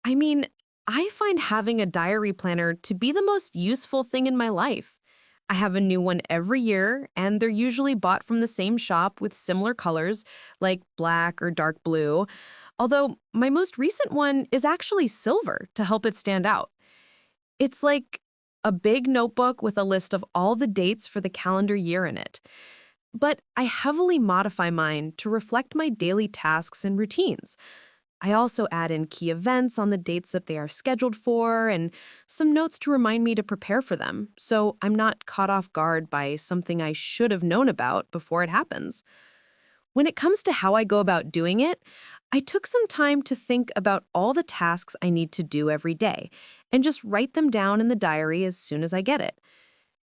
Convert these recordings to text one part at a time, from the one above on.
I mean, I find having a diary planner to be the most useful thing in my life. I have a new one every year, and they're usually bought from the same shop with similar colors, like black or dark blue. Although my most recent one is actually silver to help it stand out. It's like a big notebook with a list of all the dates for the calendar year in it. But I heavily modify mine to reflect my daily tasks and routines. I also add in key events on the dates that they are scheduled for and some notes to remind me to prepare for them, so I'm not caught off guard by something I should have known about before it happens. When it comes to how I go about doing it, I took some time to think about all the tasks I need to do every day and just write them down in the diary as soon as I get it.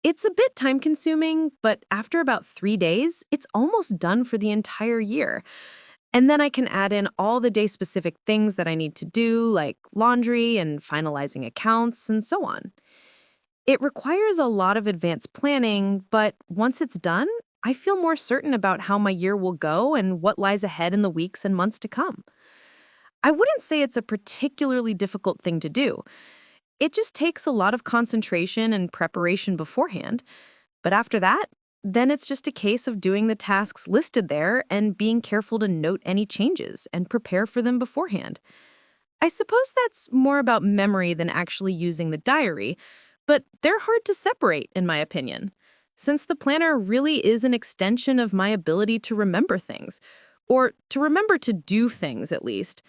It's a bit time consuming, but after about 3 days, it's almost done for the entire year. And then I can add in all the day specific things that I need to do, like laundry and finalizing accounts and so on. It requires a lot of advanced planning, but once it's done, I feel more certain about how my year will go and what lies ahead in the weeks and months to come. I wouldn't say it's a particularly difficult thing to do. It just takes a lot of concentration and preparation beforehand. But after that, then it's just a case of doing the tasks listed there and being careful to note any changes and prepare for them beforehand. I suppose that's more about memory than actually using the diary, but they're hard to separate, in my opinion, since the planner really is an extension of my ability to remember things, or to remember to do things at least.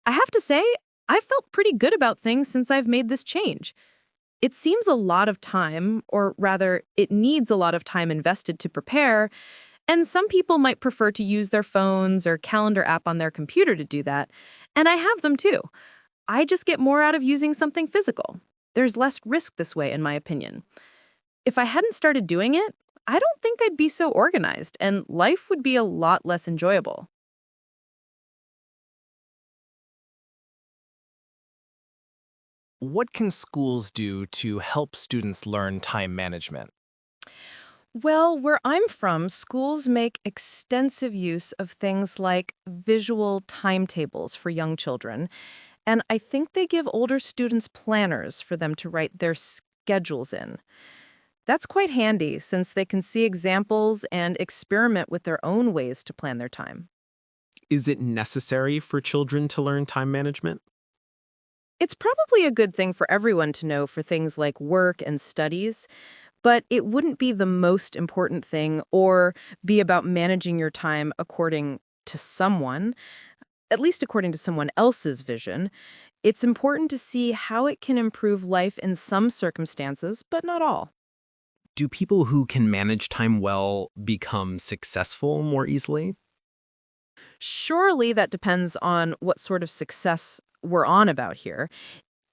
I have to say, I've felt pretty good about things since I've made this change. It seems a lot of time, or rather, it needs a lot of time invested to prepare, and some people might prefer to use their phones or calendar app on their computer to do that, and I have them too. I just get more out of using something physical. There's less risk this way, in my opinion. If I hadn't started doing it, I don't think I'd be so organized, and life would be a lot less enjoyable. What can schools do to help students learn time management? Well, where I'm from, schools make extensive use of things like visual timetables for young children, and I think they give older students planners for them to write their schedules in. That's quite handy since they can see examples and experiment with their own ways to plan their time. Is it necessary for children to learn time management? It's probably a good thing for everyone to know for things like work and studies, but it wouldn't be the most important thing or be about managing your time according to someone, at least according to someone else's vision. It's important to see how it can improve life in some circumstances, but not all. Do people who can manage time well become successful more easily? Surely that depends on what sort of success we're on about here.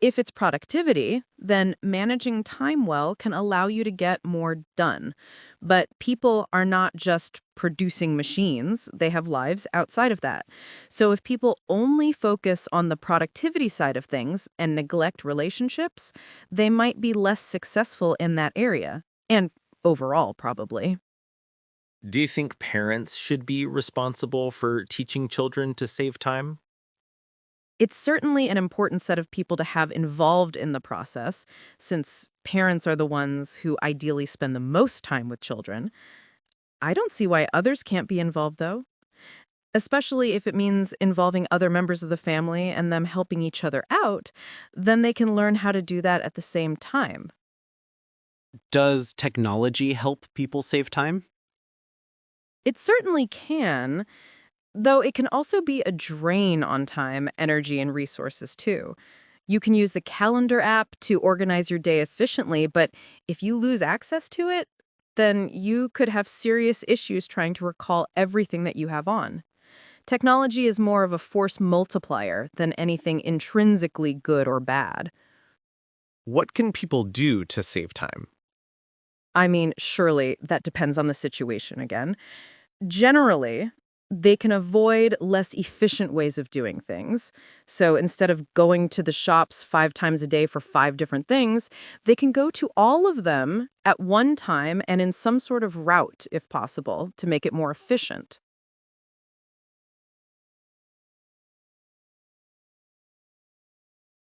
If it's productivity, then managing time well can allow you to get more done. But people are not just producing machines, they have lives outside of that. So if people only focus on the productivity side of things and neglect relationships, they might be less successful in that area. And overall, probably. Do you think parents should be responsible for teaching children to save time? It's certainly an important set of people to have involved in the process, since parents are the ones who ideally spend the most time with children. I don't see why others can't be involved, though, especially if it means involving other members of the family and them helping each other out, then they can learn how to do that at the same time. Does technology help people save time? It certainly can, though it can also be a drain on time, energy, and resources, too. You can use the calendar app to organize your day efficiently, but if you lose access to it, then you could have serious issues trying to recall everything that you have on. Technology is more of a force multiplier than anything intrinsically good or bad. What can people do to save time? I mean, surely that depends on the situation again. Generally, they can avoid less efficient ways of doing things. So instead of going to the shops 5 times a day for 5 different things, they can go to all of them at one time and in some sort of route, if possible, to make it more efficient.